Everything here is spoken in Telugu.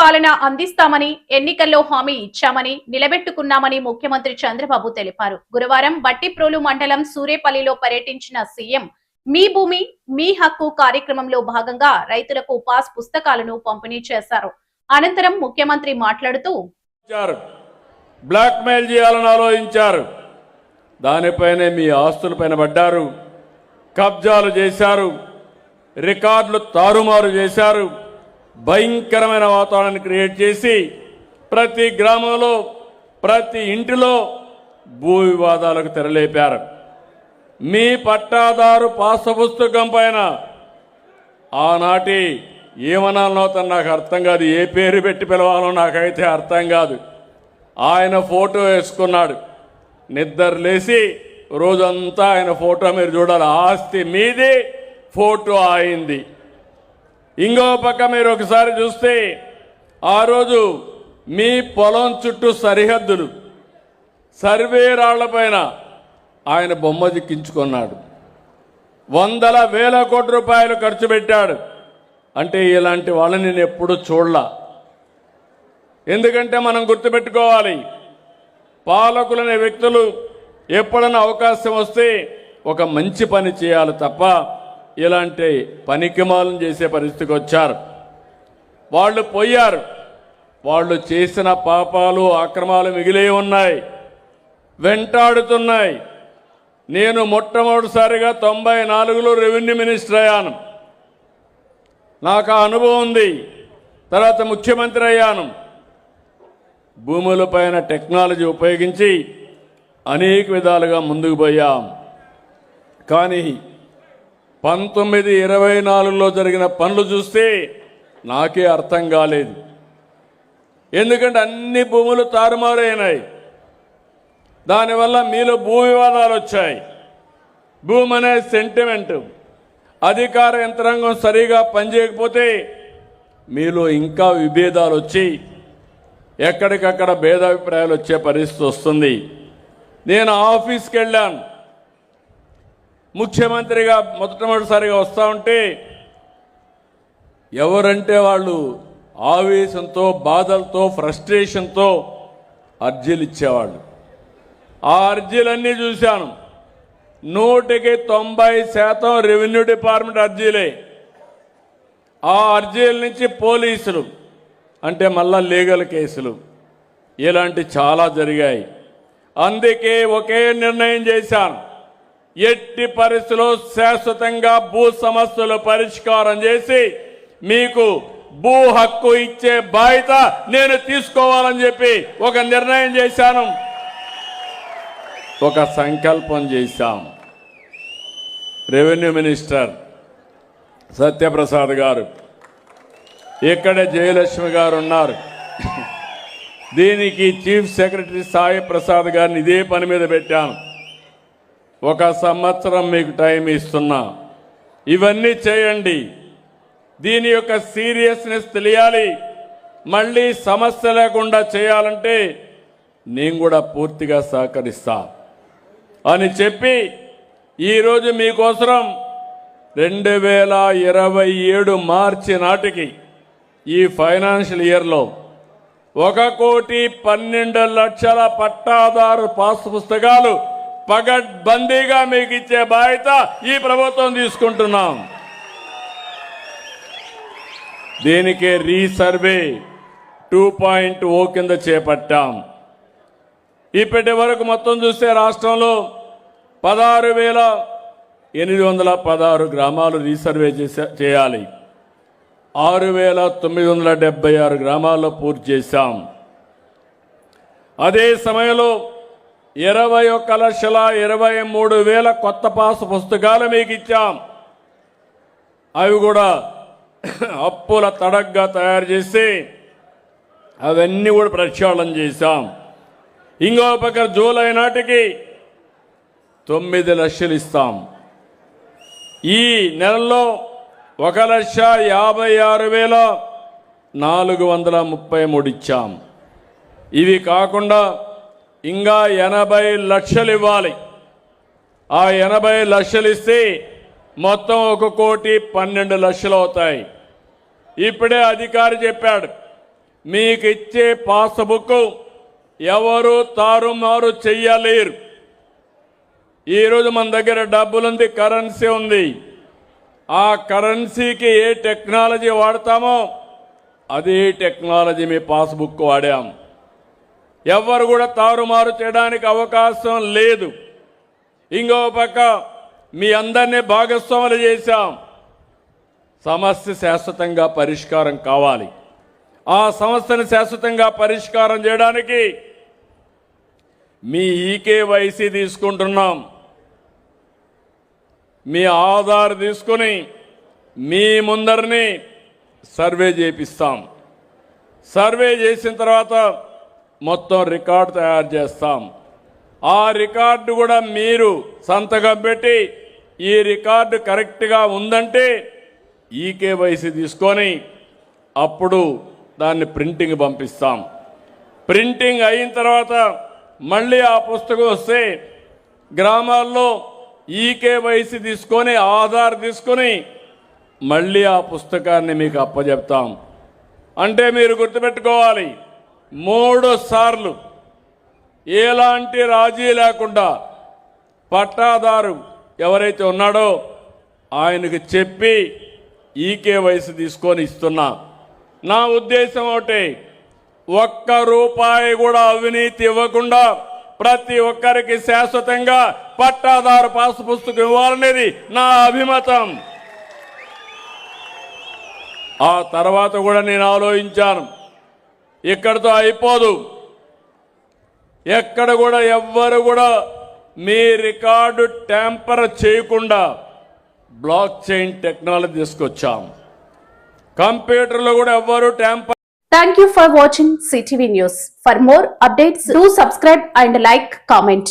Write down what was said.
సుపరిపాలన అందిస్తామని ఎన్నికల్లో హామీ ఇచ్చామని నిలబెట్టుకున్నామని ముఖ్యమంత్రి చంద్రబాబు తెలిపారు. గురువారం బట్టిప్రోలు మండలం సూరేపల్లిలో పర్యటించిన సీఎం మీ భూమి మీ హక్కు కార్యక్రమంలో భాగంగా రైతులకు పాస్ పుస్తకాలను పంపిణీ చేశారు. అనంతరం ముఖ్యమంత్రి మాట్లాడుతూ బ్లాక్ మెయిల్ చేయాలని ఆలోచించారు. దానిపైనే మీ ఆస్తులపైన పడ్డారు, కబ్జాలు చేశారు, రికార్డులు తారుమారు చేశారు, భయంకరమైన వాతావరణాన్ని క్రియేట్ చేసి ప్రతి గ్రామంలో ప్రతి ఇంటిలో భూ వివాదాలకు తెరలేపారు. మీ పట్టాదారు పాస్ పుస్తకం పైన ఆనాటి ఏమనాలనో తను నాకు అర్థం కాదు, ఏ పేరు పెట్టి పిలవాలో నాకైతే అర్థం కాదు. ఆయన ఫోటో వేసుకున్నాడు. నిద్ర లేచి రోజంతా ఆయన ఫోటో మీరు చూడాలి. ఆస్తి మీది, ఫోటో అయింది. ఇంకో పక్క మీరు ఒకసారి చూస్తే ఆ రోజు మీ పొలం చుట్టూ సరిహద్దులు సర్వే రాళ్లపైన ఆయన బొమ్మ దిక్కించుకున్నాడు. వందల వేల కోట్ల రూపాయలు ఖర్చు పెట్టాడు. అంటే ఇలాంటి వాళ్ళని నేను ఎప్పుడూ చూడలా. ఎందుకంటే మనం గుర్తుపెట్టుకోవాలి, పాలకులనే వ్యక్తులు ఎప్పుడైనా అవకాశం వస్తే ఒక మంచి పని చేయాలి తప్ప ఇలాంటి పనికిమాలను చేసే పరిస్థితికి వచ్చారు. వాళ్ళు పోయారు. వాళ్ళు చేసిన పాపాలు అక్రమాలు మిగిలే ఉన్నాయి, వెంటాడుతున్నాయి. నేను మొట్టమొదటిసారిగా 94లో రెవెన్యూ మినిస్టర్ అయ్యాను. నాకు ఆ అనుభవం ఉంది. తర్వాత ముఖ్యమంత్రి అయ్యాను. భూములపైన టెక్నాలజీ ఉపయోగించి అనేక విధాలుగా ముందుకు పోయాం. కానీ 1924లో జరిగిన పనులు చూస్తే నాకే అర్థం కాలేదు. ఎందుకంటే అన్ని భూములు తారుమారైనాయి. దానివల్ల మీలో భూ వివాదాలు వచ్చాయి. భూమి అనే సెంటిమెంట్, అధికార యంత్రాంగం సరిగా పనిచేయకపోతే మీలో ఇంకా విభేదాలు వచ్చి ఎక్కడికక్కడ భేదాభిప్రాయాలు వచ్చే పరిస్థితి వస్తుంది. నేను ఆఫీస్కి వెళ్ళాను. ముఖ్యమంత్రిగా మొట్టమొదటిసారిగా వస్తూ ఉంటే ఎవరంటే వాళ్ళు ఆవేశంతో, బాధలతో, ఫ్రస్ట్రేషన్తో అర్జీలు ఇచ్చేవాళ్ళు. ఆ అర్జీలన్నీ చూశాను. 90% రెవెన్యూ డిపార్ట్మెంట్ అర్జీలే. ఆ అర్జీల నుంచి పోలీసులు అంటే మళ్ళా లీగల్ కేసులు ఇలాంటి చాలా జరిగాయి. అందుకే ఒకే నిర్ణయం చేశాను, ఎట్టి పరిస్థితుల్లో శాశ్వతంగా భూ సమస్యలు పరిష్కారం చేసి మీకు భూ హక్కు ఇచ్చే బాధ్యత నేను తీసుకోవాలని చెప్పి ఒక నిర్ణయం చేశాను, ఒక సంకల్పం చేశాం. రెవెన్యూ మినిస్టర్ సత్యప్రసాద్ గారు, ఇక్కడే జయలక్ష్మి గారు ఉన్నారు. దీనికి చీఫ్ సెక్రటరీ సాయి ప్రసాద్ గారిని ఇదే పని మీద పెట్టాను. 1 సంవత్సరం మీకు టైం ఇస్తున్నా, ఇవన్నీ చేయండి. దీని యొక్క సీరియస్నెస్ తెలియాలి. మళ్ళీ సమస్య లేకుండా చేయాలంటే నేను కూడా పూర్తిగా సహకరిస్తా అని చెప్పి ఈరోజు మీకోసం 2027 మార్చి నాటికి ఈ ఫైనాన్షియల్ ఇయర్లో 1,12,00,000 పట్టాదారు పాస్ పుస్తకాలు పగడ్బందీగా మీకు ఇచ్చే బాధ్యత ఈ ప్రభుత్వం తీసుకుంటున్నాం. దీనికి రీసర్వే 2.0 కింద చేపట్టాం. ఇప్పటి వరకు మొత్తం చూస్తే రాష్ట్రంలో 16,816 గ్రామాలు రీసర్వే చేయాలి. 6,976 గ్రామాల్లో పూర్తి చేశాం. అదే సమయంలో 21,23,000 కొత్త పాస్ పుస్తకాలు మీకు ఇచ్చాం. అవి కూడా అప్పుల తడగ్గా తయారు చేసి అవన్నీ కూడా ప్రక్షాళన చేశాం. ఇంకో పక్క జూలై నాటికి 9 లక్షలు ఇస్తాం. ఈ నెలలో 1,56,433 ఇచ్చాం. ఇవి కాకుండా ఇంకా 80 లక్షలు ఇవ్వాలి. ఆ 80 లక్షలు ఇస్తే మొత్తం 1,12,00,000 అవుతాయి. ఇప్పుడే అధికారి చెప్పాడు, మీకు ఇచ్చే పాస్బుక్ ఎవరు తారుమారు చెయ్యలేరు. ఈరోజు మన దగ్గర డబ్బులుంది, కరెన్సీ ఉంది. ఆ కరెన్సీకి ఏ టెక్నాలజీ వాడతామో అదే టెక్నాలజీ మీ పాస్బుక్ వాడాం. ఎవరు కూడా తారుమారు చేయడానికి అవకాశం లేదు. ఇంకో పక్క మీ అందరినీ భాగస్వాములు చేశాం. సమస్య శాశ్వతంగా పరిష్కారం కావాలి. ఆ సమస్యను శాశ్వతంగా పరిష్కారం చేయడానికి మీ ఈకేవైసీ తీసుకుంటున్నాం. మీ ఆధార్ తీసుకుని మీ ముందరిని సర్వే చేపిస్తాం. సర్వే చేసిన తర్వాత మొత్తం రికార్డు తయారు చేస్తాం. ఆ రికార్డు కూడా మీరు సంతకం పెట్టి ఈ రికార్డు కరెక్ట్గా ఉందంటే ఈకేవైసీ తీసుకొని అప్పుడు దాన్ని ప్రింటింగ్ పంపిస్తాం. ప్రింటింగ్ అయిన తర్వాత మళ్ళీ ఆ పుస్తకం వస్తే గ్రామాల్లో ఈకేవైసీ తీసుకొని ఆధార్ తీసుకొని మళ్ళీ ఆ పుస్తకాన్ని మీకు అప్పచెప్తాం. అంటే మీరు గుర్తుపెట్టుకోవాలి, 3 సార్లు ఎలాంటి రాజీ లేకుండా పట్టాదారు ఎవరైతే ఉన్నాడో ఆయనకు చెప్పి ఈకేవైసీ తీసుకొని ఇస్తున్నా. నా ఉద్దేశం ఒకటి, ఒక్క రూపాయి కూడా అవినీతి ఇవ్వకుండా ప్రతి ఒక్కరికి శాశ్వతంగా పట్టాదారు పాస్ పుస్తకం ఇవ్వాలనేది నా అభిమతం. ఆ తర్వాత కూడా నేను ఆలోచించాను, ఇక్కడితో అయిపోదు. ఎక్కడ కూడా ఎవ్వరు కూడా మీ రికార్డు ట్యాంపర్ చేయకుండా బ్లాక్ చైన్ టెక్నాలజీ తీసుకొచ్చాం. కంప్యూటర్లో కూడా ఎవ్వరు tamper. Thank you for watching CTV News. For more updates, do subscribe and like, comment.